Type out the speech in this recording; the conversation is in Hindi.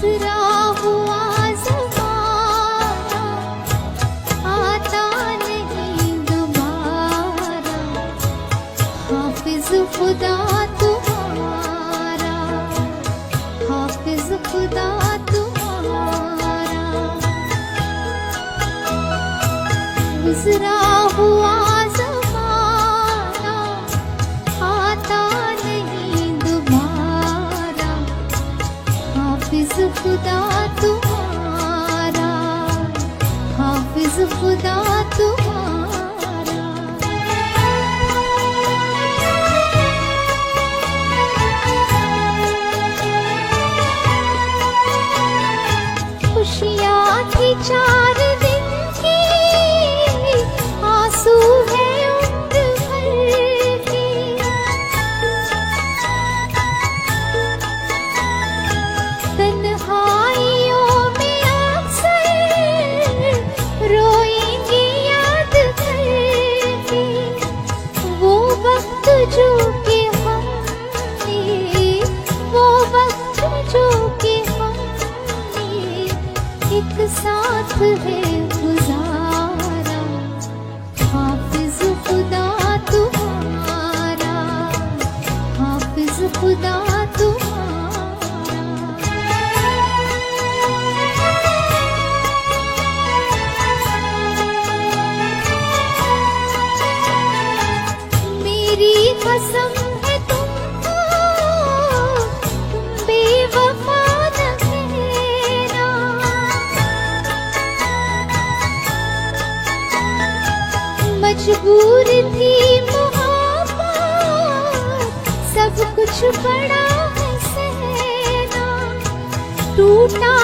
गुजरा हुआ ज़माना आता नहीं दोबारा, हाफिज खुदा तुम्हारा, हाफिज खुदा तुम्हारा। गुजरा हुआ ज़माना आता नहीं दोबारा, हाफिज खुदा तुम्हारा, हाफिज खुदा तुम्हारा। खुशियाँ थी 4 दिन की, आंसू है उम्र भर की। तन्हाइयों में अक्सर रोएंगे याद करके, वो वक्त जो कि हमने, वो वक्त जो कि हमने एक साथ है गुजारा, हाफिज खुदा तुम्हारा, हाफिज खुदा तुम्हारा। मेरी कसम है तुमको, तुम बेवफा न कहना। मजबूर थी मोहब्बत, सब कुछ बड़ा है सहना, टूटा